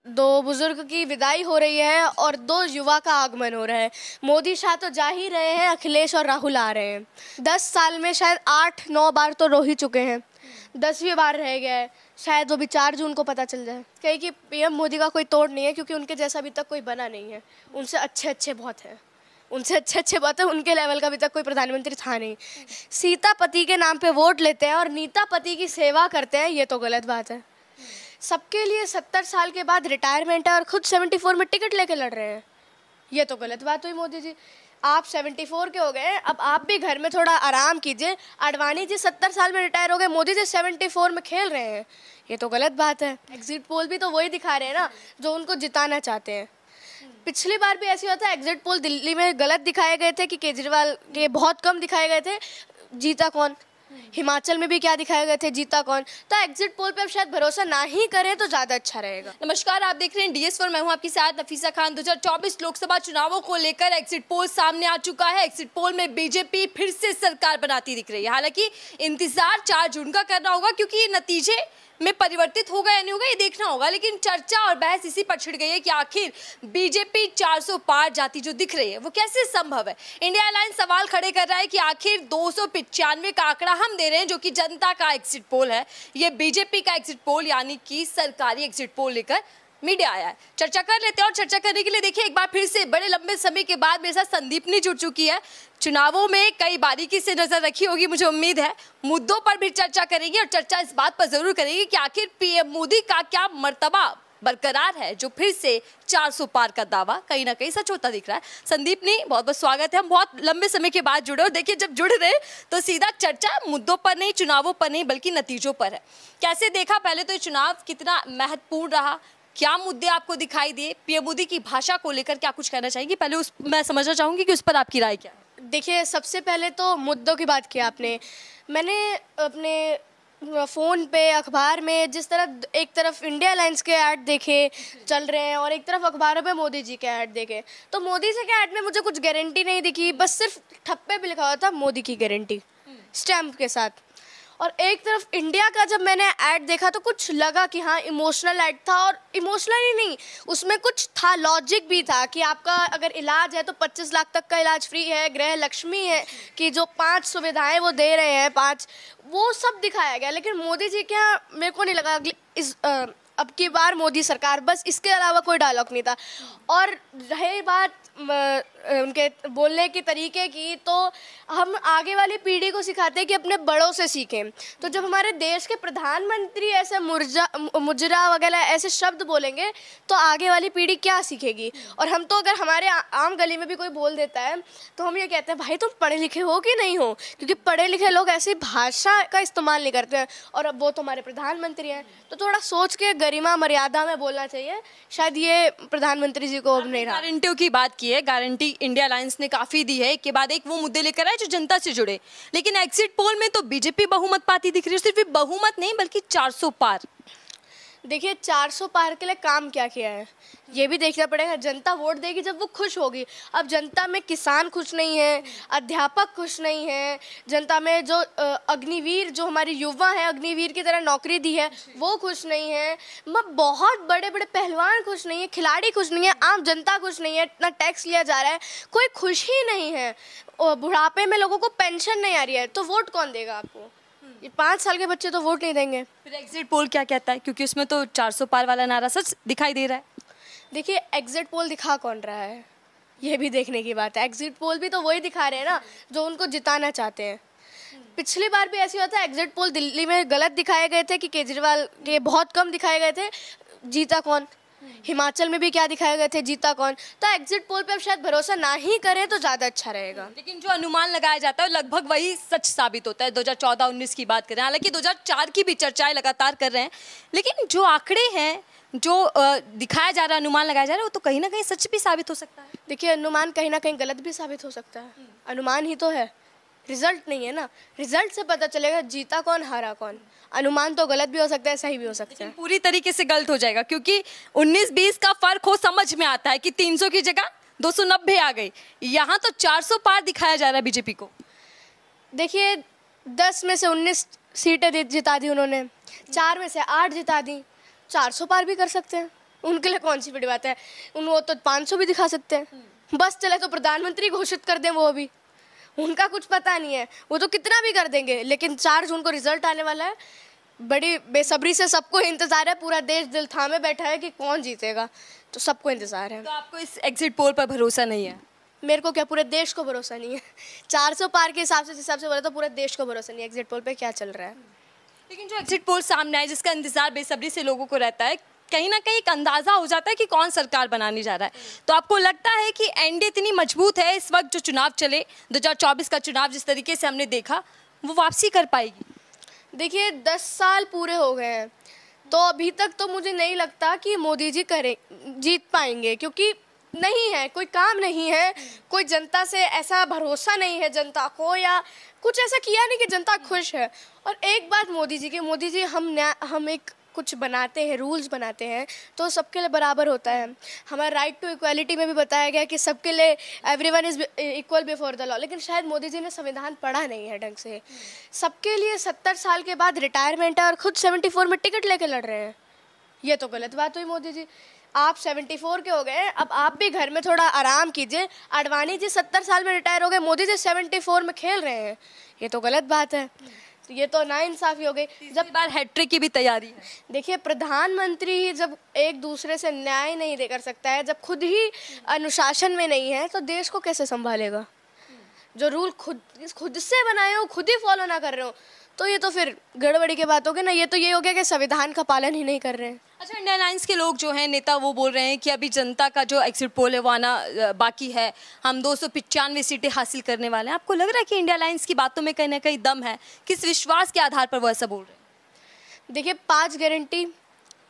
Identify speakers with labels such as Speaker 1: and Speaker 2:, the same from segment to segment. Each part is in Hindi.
Speaker 1: दो बुजुर्ग की विदाई हो रही है और दो युवा का आगमन हो रहा है। मोदी शाह तो जा ही रहे हैं, अखिलेश और राहुल आ रहे हैं। 10 साल में शायद 8-9 बार तो रो ही चुके हैं, 10वीं बार रह गया है। शायद वो भी 4 जून को पता चल जाए। कहीं कि पीएम मोदी का कोई तोड़ नहीं है, क्योंकि उनके जैसा अभी तक कोई बना नहीं है। उनसे अच्छे अच्छे बहुत हैं, उनसे अच्छे अच्छे बात है, उनके लेवल का अभी तक कोई प्रधानमंत्री था नहीं। सीता पति के नाम पे वोट लेते हैं और नीता पति की सेवा करते हैं, ये तो गलत बात है। सबके लिए 70 साल के बाद रिटायरमेंट है और खुद 74 में टिकट लेके लड़ रहे हैं, ये तो गलत बात हुई। मोदी जी, आप 74 के हो गए, अब आप भी घर में थोड़ा आराम कीजिए। आडवाणी जी 70 साल में रिटायर हो गए, मोदी जी 74 में खेल रहे हैं, ये तो गलत बात है। एग्जिट पोल भी तो वही दिखा रहे हैं ना जो उनको जिताना चाहते हैं। पिछली बार भी ऐसी होता है, एग्जिट पोल दिल्ली में गलत दिखाए गए थे कि केजरीवाल के बहुत कम दिखाए गए थे, जीता कौन। हिमाचल में भी क्या दिखाए गए थे, जीता कौन। तो एग्जिट पोल पे अब शायद भरोसा ना ही करें तो ज्यादा अच्छा रहेगा।
Speaker 2: नमस्कार, आप देख रहे हैं DS4, मैं हूं आपके साथ नफीसा खान। 2024 लोकसभा चुनावों को लेकर एग्जिट पोल सामने आ चुका है। एग्जिट पोल में बीजेपी फिर से सरकार बनाती दिख रही है। हालांकि इंतजार 4 जून का करना होगा, क्योंकि ये नतीजे में परिवर्तित होगा या नहीं होगा ये देखना होगा। लेकिन चर्चा और बहस इसी पर छिड़ गई है कि आखिर बीजेपी 400 पार जाती जो दिख रही है वो कैसे संभव है। इंडिया अलायंस सवाल खड़े कर रहा है कि आखिर 295 का आंकड़ा हम दे रहे हैं, जो कि जनता का एग्जिट पोल है, ये बीजेपी का एग्जिट पोल यानी कि सरकारी एग्जिट पोल लेकर मीडिया आया है। चर्चा कर लेते हैं और चर्चा करने के लिए देखिए एक बार फिर से बड़े लंबे समय के बाद मेरे साथ संदीपनी जुड़ चुकी है। चुनावों में कई बारीकी से नजर रखी होगी, मुझे उम्मीद है मुद्दों पर भी चर्चा करेंगे और चर्चा इस बात पर जरूर करेंगे कि आखिर पीएम मोदी का क्या मर्तबा बरकरार है, जो फिर से 400 पार का दावा कहीं ना कहीं सच होता दिख रहा है। संदीपनी, बहुत बहुत स्वागत है। हम बहुत लंबे समय के बाद जुड़े और देखिए जब जुड़ रहे तो सीधा चर्चा मुद्दों पर नहीं, चुनावों पर नहीं, बल्कि नतीजों पर है। कैसे देखा पहले तो ये चुनाव, कितना महत्वपूर्ण रहा, क्या मुद्दे आपको दिखाई दिए, पीएम मोदी की भाषा को लेकर क्या कुछ कहना चाहेंगी? पहले मैं समझना चाहूंगी कि उस पर आपकी राय क्या है।
Speaker 1: देखिए, सबसे पहले तो मुद्दों की बात की आपने। मैंने अपने फ़ोन पे, अखबार में जिस तरह एक तरफ इंडिया अलायंस के ऐड देखे चल रहे हैं और एक तरफ अखबारों पे मोदी जी के ऐड देखे, तो मोदी जी के ऐड में मुझे कुछ गारंटी नहीं दिखी, बस सिर्फ ठप्पे पे लिखा हुआ था मोदी की गारंटी स्टैम्प के साथ। और एक तरफ इंडिया का जब मैंने ऐड देखा तो कुछ लगा कि हाँ इमोशनल ऐड था, और इमोशनल ही नहीं, उसमें कुछ था, लॉजिक भी था कि आपका अगर इलाज है तो 25 लाख तक का इलाज फ्री है, गृह लक्ष्मी है कि जो 5 सुविधाएं वो दे रहे हैं, 5, वो सब दिखाया गया। लेकिन मोदी जी क्या, मेरे को नहीं लगा अब की बार मोदी सरकार, बस इसके अलावा कोई डायलॉग नहीं था। और रही बात उनके बोलने के तरीके की, तो हम आगे वाली पीढ़ी को सिखाते हैं कि अपने बड़ों से सीखें। तो जब हमारे देश के प्रधानमंत्री ऐसे मुजरा वगैरह ऐसे शब्द बोलेंगे तो आगे वाली पीढ़ी क्या सीखेगी। और हम तो अगर हमारे आम गली में भी कोई बोल देता है तो हम ये कहते हैं भाई तुम पढ़े लिखे हो कि नहीं हो, क्योंकि पढ़े लिखे लोग ऐसी भाषा का इस्तेमाल नहीं करते हैं। और अब वो तो हमारे प्रधानमंत्री हैं, तो थोड़ा सोच के गरिमा मर्यादा में बोलना चाहिए। शायद ये प्रधानमंत्री जी को अब नहीं रहा।
Speaker 2: गारंटियों की बात की है, गारंटी इंडिया अलायंस ने काफी दी है, एक के बाद एक वो मुद्दे लेकर आए जो जनता से जुड़े। लेकिन एग्जिट पोल में तो बीजेपी बहुमत पाती दिख रही है, सिर्फ बहुमत नहीं बल्कि 400 पार।
Speaker 1: देखिए, 400 पार के लिए काम क्या किया है ये भी देखना पड़ेगा। जनता वोट देगी जब वो खुश होगी। अब जनता में किसान खुश नहीं है, अध्यापक खुश नहीं है, जनता में जो अग्निवीर, जो हमारे युवा हैं, अग्निवीर की तरह नौकरी दी है, वो खुश नहीं है, बहुत बड़े बड़े पहलवान खुश नहीं है, खिलाड़ी खुश नहीं है, आम जनता खुश नहीं है, इतना टैक्स लिया जा रहा है, कोई खुश ही नहीं है। बुढ़ापे में लोगों को पेंशन नहीं आ रही है, तो वोट कौन देगा आपको? ये 5 साल के बच्चे तो वोट नहीं देंगे।
Speaker 2: फिर एग्जिट पोल क्या कहता है, क्योंकि उसमें तो 400 पार वाला नारा सच दिखाई दे रहा है।
Speaker 1: देखिए, एग्जिट पोल दिखा कौन रहा है ये भी देखने की बात है। एग्जिट पोल भी तो वही दिखा रहे हैं ना जो उनको जिताना चाहते हैं। पिछली बार भी ऐसी होता है, एग्जिट पोल दिल्ली में गलत दिखाए गए थे कि केजरीवाल के बहुत कम दिखाए गए थे, जीता कौन। हिमाचल में भी क्या दिखाए गए थे, जीता कौन। तो एग्जिट पोल पे अब शायद भरोसा ना ही करें तो ज़्यादा अच्छा रहेगा।
Speaker 2: लेकिन जो अनुमान लगाया जाता है लगभग वही सच साबित होता है। 2014-19 की बात करें, हालांकि 2004 की भी चर्चाएं लगातार कर रहे हैं, लेकिन जो आंकड़े हैं, जो दिखाया जा रहा है, अनुमान लगाया जा रहा है, वो तो कहीं ना कहीं सच भी साबित हो सकता है।
Speaker 1: देखिए, अनुमान कहीं ना कहीं गलत भी साबित हो सकता है। अनुमान ही तो है, रिजल्ट नहीं है ना। रिजल्ट से पता चलेगा जीता कौन, हारा कौन। अनुमान तो गलत भी हो सकता है, सही भी हो सकता है।
Speaker 2: पूरी तरीके से गलत हो जाएगा, क्योंकि 19-20 का फर्क हो समझ में आता है कि 300 की जगह 290 आ गई। यहाँ तो 400 पार दिखाया जा रहा है बीजेपी को।
Speaker 1: देखिए, 10 में से 19 सीटें जिता दी उन्होंने, 4 में से 8 जिता दी, 400 पार भी कर सकते हैं। उनके लिए कौन सी बड़ी बात है। वो तो 500 भी दिखा सकते हैं, बस चले तो प्रधानमंत्री घोषित कर दें, वो भी उनका कुछ पता नहीं है, वो तो कितना भी कर देंगे। लेकिन 4 जून को रिजल्ट आने वाला है, बड़ी बेसब्री से सबको इंतजार है, पूरा देश दिल थामे बैठा है कि कौन जीतेगा, तो सबको इंतजार है।
Speaker 2: तो आपको इस एग्जिट पोल पर भरोसा नहीं है?
Speaker 1: मेरे को क्या, पूरे देश को भरोसा नहीं है। 400 पार के हिसाब से बोला तो पूरे देश को भरोसा नहीं है एग्जिट पोल पे क्या चल रहा है।
Speaker 2: लेकिन जो एग्जिट पोल सामने आए, जिसका इंतजार बेसब्री से लोगों को रहता है, कहीं ना कहीं एक अंदाजा हो जाता है कि कौन सरकार बनाने जा रहा है। तो आपको लगता है कि एनडीए इतनी मजबूत है इस वक्त, जो चुनाव चले 2024 का चुनाव जिस तरीके से हमने देखा, वो वापसी कर पाएगी?
Speaker 1: देखिए 10 साल पूरे हो गए हैं, तो अभी तक तो मुझे नहीं लगता कि मोदी जी जीत पाएंगे, क्योंकि नहीं है, कोई काम नहीं है, कोई जनता से ऐसा भरोसा नहीं है जनता को, या कुछ ऐसा किया नहीं कि जनता खुश है। और एक बात मोदी जी हम एक कुछ बनाते हैं, रूल्स बनाते हैं, तो सबके लिए बराबर होता है। हमारा राइट टू इक्वालिटी में भी बताया गया कि सबके लिए everyone is equal before the law, लेकिन शायद मोदी जी ने संविधान पढ़ा नहीं है ढंग से। सबके लिए 70 साल के बाद रिटायरमेंट है और खुद 74 में टिकट लेके लड़ रहे हैं, ये तो गलत बात हुई। मोदी जी, आप 74 के हो गए, अब आप भी घर में थोड़ा आराम कीजिए। आडवाणी जी 70 साल में रिटायर हो गए, मोदी जी 74 में खेल रहे हैं, ये तो गलत बात है। तो ये तो नाइंसाफी हो गई।
Speaker 2: जब बार हैट्रिक की भी तैयारी है।
Speaker 1: देखिए प्रधानमंत्री जब एक दूसरे से न्याय नहीं दे कर सकता है, जब खुद ही अनुशासन में नहीं है, तो देश को कैसे संभालेगा। जो रूल खुद से बनाए हो, खुद ही फॉलो ना कर रहे हो, तो ये तो फिर गड़बड़ी की बात होगी ना। ये तो ये हो गया कि संविधान का पालन ही नहीं कर रहे हैं।
Speaker 2: अच्छा, इंडियन अलायंस के लोग जो हैं, नेता, वो बोल रहे हैं कि अभी जनता का जो एग्जिट पोल है वो आना बाकी है, हम 295 सीटें हासिल करने वाले हैं। आपको लग रहा है कि इंडियन अलायंस की बातों में कहीं ना कहीं दम है? किस विश्वास के आधार पर वो ऐसा बोल रहे हैं?
Speaker 1: देखिए 5 गारंटी,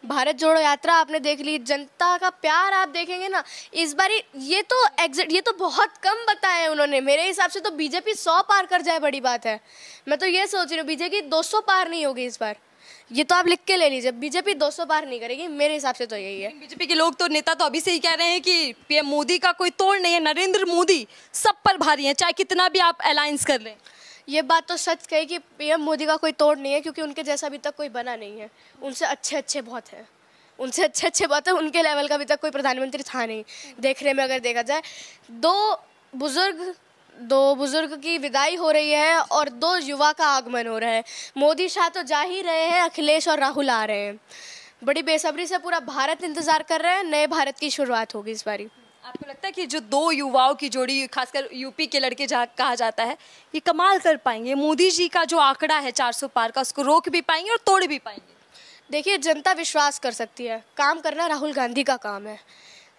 Speaker 1: भारत जोड़ो यात्रा आपने देख ली, जनता का प्यार आप देखेंगे ना इस बार। ये तो बहुत कम बताया उन्होंने। मेरे हिसाब से तो बीजेपी 100 पार कर जाए बड़ी बात है। मैं तो ये सोच रही हूँ बीजेपी 200 पार नहीं होगी इस बार, ये तो आप लिख के ले लीजिए, बीजेपी 200 पार नहीं करेगी, मेरे हिसाब से तो यही है।
Speaker 2: बीजेपी के लोग, तो नेता तो अभी से ही कह रहे हैं कि पीएम मोदी का कोई तोड़ नहीं है, नरेंद्र मोदी सब पर भारी है, चाहे कितना भी आप अलायंस कर लें।
Speaker 1: ये बात तो सच कही कि पीएम मोदी का कोई तोड़ नहीं है, क्योंकि उनके जैसा अभी तक कोई बना नहीं है। उनसे अच्छे बहुत हैं, उनके लेवल का अभी तक कोई प्रधानमंत्री था नहीं देखने में। अगर देखा जाए, दो बुजुर्ग की विदाई हो रही है और 2 युवा का आगमन हो रहा है। मोदी शाह तो जा ही रहे हैं, अखिलेश और राहुल आ रहे हैं। बड़ी बेसब्री से पूरा भारत इंतजार कर रहा है, नए भारत की शुरुआत होगी इस बारी।
Speaker 2: आपको लगता है कि जो 2 युवाओं की जोड़ी, खासकर यूपी के लड़के जहाँ कहा जाता है, ये कमाल कर पाएंगे? मोदी जी का जो आंकड़ा है 400 पार का, उसको रोक भी पाएंगे और तोड़ भी पाएंगे?
Speaker 1: देखिए जनता विश्वास कर सकती है, काम करना राहुल गांधी का काम है।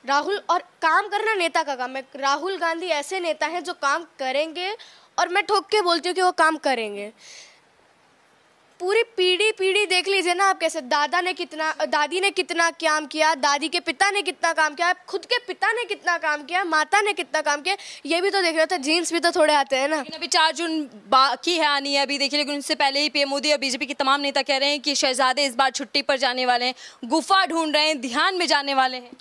Speaker 1: और काम करना नेता का काम है। राहुल गांधी ऐसे नेता हैं जो काम करेंगे, और मैं ठोक के बोलती हूँ कि वो काम करेंगे। पूरी पीढ़ी देख लीजिए ना आप, कैसे दादी ने कितना काम किया, दादी के पिता ने कितना काम किया, खुद के पिता ने कितना काम किया, माता ने कितना काम किया, ये भी तो देख रहे थे। जीन्स भी तो थोड़े आते हैं ना।
Speaker 2: लेकिन अभी 4 जून बाकी है आनी है अभी, देखिए। लेकिन उससे पहले ही पीएम मोदी और बीजेपी के तमाम नेता कह रहे हैं कि शहजादे इस बार छुट्टी पर जाने वाले हैं, गुफा ढूंढ रहे हैं, ध्यान में जाने वाले हैं।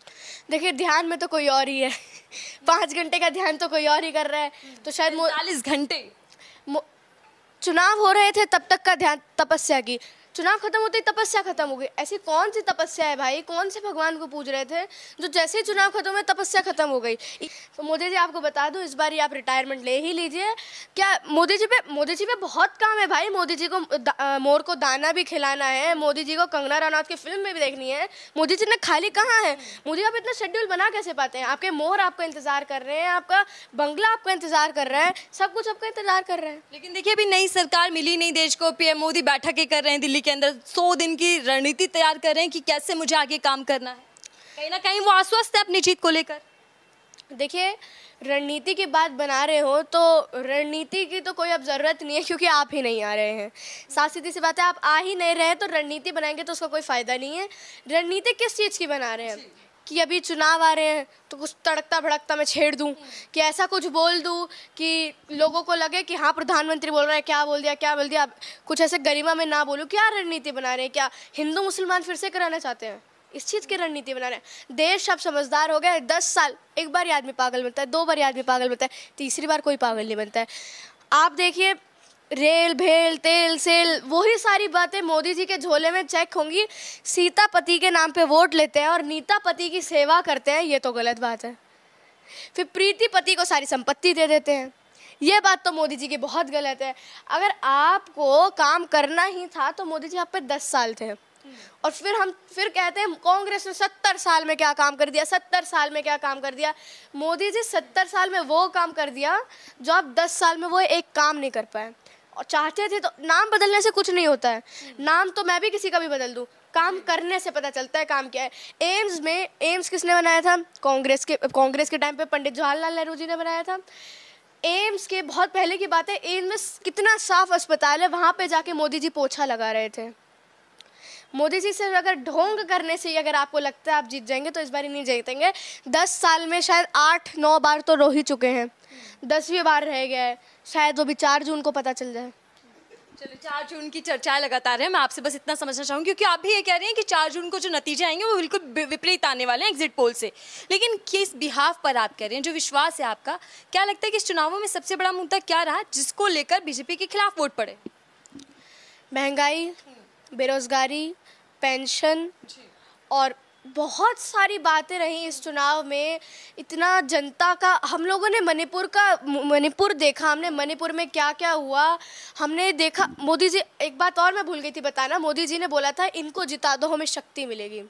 Speaker 1: देखिए ध्यान में तो कोई और ही है। 5 घंटे का ध्यान तो कोई और ही कर रहा है, तो शायद
Speaker 2: 40 घंटे
Speaker 1: चुनाव हो रहे थे तब तक का ध्यान तपस्या की, चुनाव खत्म होते ही तपस्या खत्म हो गई। ऐसी कौन सी तपस्या है भाई, कौन से भगवान को पूज रहे थे जो जैसे ही चुनाव खत्म हुए तपस्या खत्म हो गई। तो मोदी जी आपको बता दूं, इस बार ही आप रिटायरमेंट ले ही लीजिए। क्या मोदी जी पे बहुत काम है भाई। मोदी जी को मोर को दाना भी खिलाना है, मोदी जी को कंगना रनौत की फिल्म में भी देखनी है। मोदी जी ने खाली कहाँ है। मोदी आप इतना शेड्यूल बना कैसे पाते हैं। आपके मोर आपका इंतजार कर रहे हैं, आपका बंगला आपका इंतजार कर रहा है, सब कुछ आपका इंतजार कर रहा है।
Speaker 2: लेकिन देखिए अभी नई सरकार मिली नहीं देश को, पीएम मोदी बैठकें कर रहे हैं दिल्ली के अंदर, 100 दिन की रणनीति तैयार कर रहे हैं कि कैसे मुझे आगे काम करना है। कहीं ना कहीं वो आश्वस्त है अपनी जीत को लेकर।
Speaker 1: देखिए रणनीति की बात बना रहे हो तो रणनीति की तो कोई अब ज़रूरत नहीं है, क्योंकि आप ही नहीं आ रहे हैं। साफ सीधी सी बात है, आप आ ही नहीं रहे तो रणनीति बनाएंगे तो उसका कोई फ़ायदा नहीं है। रणनीति किस चीज़ की बना रहे हैं कि अभी चुनाव आ रहे हैं तो कुछ तड़कता भड़कता मैं छेड़ दूं, कि ऐसा कुछ बोल दूं कि लोगों को लगे कि हाँ प्रधानमंत्री बोल रहा है, क्या बोल दिया, कुछ ऐसे गरिमा में ना बोलूं। क्या रणनीति बना रहे हैं? क्या हिंदू मुसलमान फिर से कराना चाहते हैं? इस चीज़ की रणनीति बना रहे हैं। देश अब समझदार हो गया। 10 साल, एक बार आदमी पागल बनता है, 2 बार आदमी पागल बनता है, तीसरी बार कोई पागल नहीं बनता है। आप देखिए रेल भेल तेल सेल वही सारी बातें मोदी जी के झोले में चेक होंगी। सीता पति के नाम पे वोट लेते हैं और नीता पति की सेवा करते हैं, ये तो गलत बात है। फिर प्रीति पति को सारी संपत्ति दे देते हैं, ये बात तो मोदी जी की बहुत गलत है। अगर आपको काम करना ही था तो मोदी जी आप पे 10 साल थे, और फिर कहते हैं कांग्रेस ने 70 साल में क्या काम कर दिया, 70 साल में क्या काम कर दिया। मोदी जी 70 साल में वो काम कर दिया जो आप 10 साल में वो एक काम नहीं कर पाए। और चाहते थे तो नाम बदलने से कुछ नहीं होता है, नाम तो मैं भी किसी का भी बदल दूं, काम करने से पता चलता है काम क्या है। एम्स किसने बनाया था? कांग्रेस के टाइम पे पंडित जवाहरलाल नेहरू जी ने बनाया था। एम्स के बहुत पहले की बात है, एम्स में कितना साफ अस्पताल है, वहाँ पे जाके मोदी जी पोछा लगा रहे थे। मोदी जी से अगर ढोंग करने से अगर आपको लगता है आप जीत जाएंगे तो इस बार नहीं जीतेंगे। 10 साल में शायद 8-9 बार तो रो ही चुके हैं, 10वीं बार रह गया है, शायद वो भी 4 जून को पता चल जाए।
Speaker 2: चलो 4 जून की चर्चाएं लगातार है, मैं आपसे बस इतना समझना चाहूँगी क्योंकि आप भी ये कह रहे हैं कि 4 जून को जो नतीजे आएंगे वो बिल्कुल विपरीत आने वाले हैं एग्जिट पोल से, लेकिन किस बिहाफ पर आप कह रहे हैं, जो विश्वास है आपका, क्या लगता है कि इस चुनावों में सबसे बड़ा मुद्दा क्या रहा जिसको लेकर बीजेपी के खिलाफ वोट पड़े?
Speaker 1: महंगाई, बेरोजगारी, पेंशन और बहुत सारी बातें रही इस चुनाव में। इतना जनता का, हम लोगों ने मणिपुर देखा, हमने मणिपुर में क्या क्या हुआ हमने देखा। मोदी जी, एक बात और मैं भूल गई थी बताना, मोदी जी ने बोला था इनको जिता दो हमें शक्ति मिलेगी,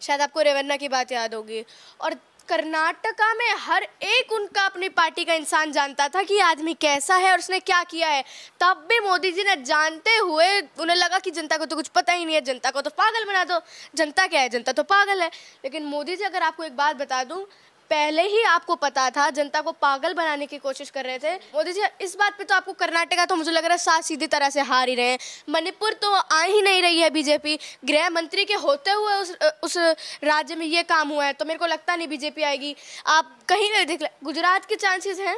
Speaker 1: शायद आपको रेवन्ना की बात याद होगी। और कर्नाटका में हर एक उनका अपनी पार्टी का इंसान जानता था कि आदमी कैसा है और उसने क्या किया है, तब भी मोदी जी ने जानते हुए, उन्हें लगा कि जनता को तो कुछ पता ही नहीं है, जनता को तो पागल बना दो, जनता क्या है, जनता तो पागल है। लेकिन मोदी जी, अगर आपको एक बात बता दूं, पहले ही आपको पता था जनता को पागल बनाने की कोशिश कर रहे थे मोदी जी। इस बात पे तो आपको कर्नाटका तो मुझे लग रहा है साफ सीधी तरह से हार ही रहे हैं। मणिपुर तो आ ही नहीं रही है बीजेपी, गृह मंत्री के होते हुए उस राज्य में ये काम हुआ है, तो मेरे को लगता नहीं बीजेपी आएगी। आप कहीं नहीं देख, गुजरात के चांसेस हैं,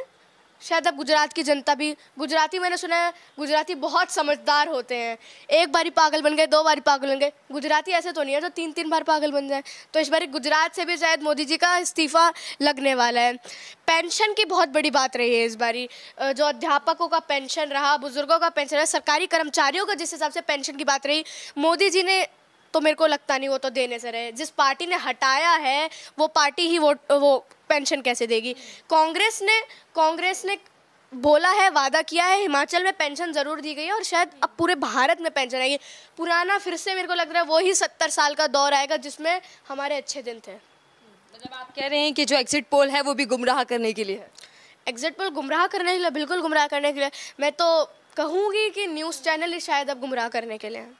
Speaker 1: शायद अब गुजरात की जनता भी, गुजराती मैंने सुना है गुजराती बहुत समझदार होते हैं, एक बारी पागल बन गए, 2 बारी पागल बन गए। गुजराती ऐसे तो नहीं है जो 3-3 बार पागल बन जाए, तो इस बारी गुजरात से भी शायद मोदी जी का इस्तीफा लगने वाला है। पेंशन की बहुत बड़ी बात रही है इस बारी, जो अध्यापकों का पेंशन रहा, बुजुर्गों का पेंशन रहा, सरकारी कर्मचारियों का जिस हिसाब से पेंशन की बात रही, मोदी जी ने तो मेरे को लगता नहीं वो तो देने से रहे। जिस पार्टी ने हटाया है वो पार्टी ही वो पेंशन कैसे देगी। कांग्रेस ने बोला है, वादा किया है, हिमाचल में पेंशन ज़रूर दी गई है और शायद अब पूरे भारत में पेंशन आएगी। पुराना फिर से मेरे को लग रहा है वही 70 साल का दौर आएगा जिसमें हमारे अच्छे दिन थे।
Speaker 2: मतलब आप कह रहे हैं कि जो एग्जिट पोल है वो भी गुमराह करने के लिए है?
Speaker 1: एग्जिट पोल गुमराह करने के लिए, बिल्कुल गुमराह करने के लिए। मैं तो कहूँगी कि न्यूज़ चैनल ही शायद अब गुमराह करने के लिए हैं।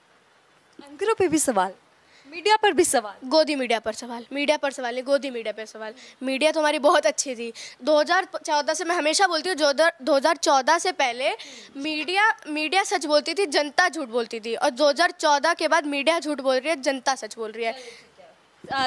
Speaker 2: एंकरों पे भी सवाल, मीडिया पर भी सवाल,
Speaker 1: गोदी मीडिया पर सवाल, मीडिया पर सवाल नहीं, गोदी मीडिया पर सवाल। मीडिया तो हमारी बहुत अच्छी थी 2014 से, मैं हमेशा बोलती हूँ 2014 से पहले मीडिया सच बोलती थी, जनता झूठ बोलती थी, और 2014 के बाद मीडिया झूठ बोल रही है, जनता सच बोल रही है।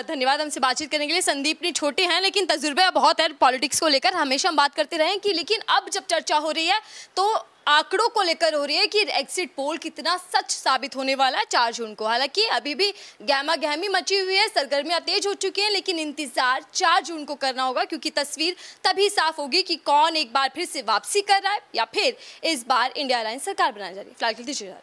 Speaker 2: धन्यवाद हमसे बातचीत करने के लिए। संदीप ने छोटे हैं लेकिन तजुर्बा बहुत है पॉलिटिक्स को लेकर, हमेशा हम बात करते रहे हैं कि, लेकिन अब जब चर्चा हो रही है तो आंकड़ों को लेकर हो रही है कि एग्जिट पोल कितना सच साबित होने वाला है 4 जून को। हालांकि अभी भी गहमा गहमी मची हुई है, सरगर्मियां तेज हो चुकी हैं, लेकिन इंतजार 4 जून को करना होगा क्योंकि तस्वीर तभी साफ होगी कि कौन एक बार फिर से वापसी कर रहा है या फिर इस बार इंडिया अलायंस सरकार बनाने जा रही है। फिलहाल के लिए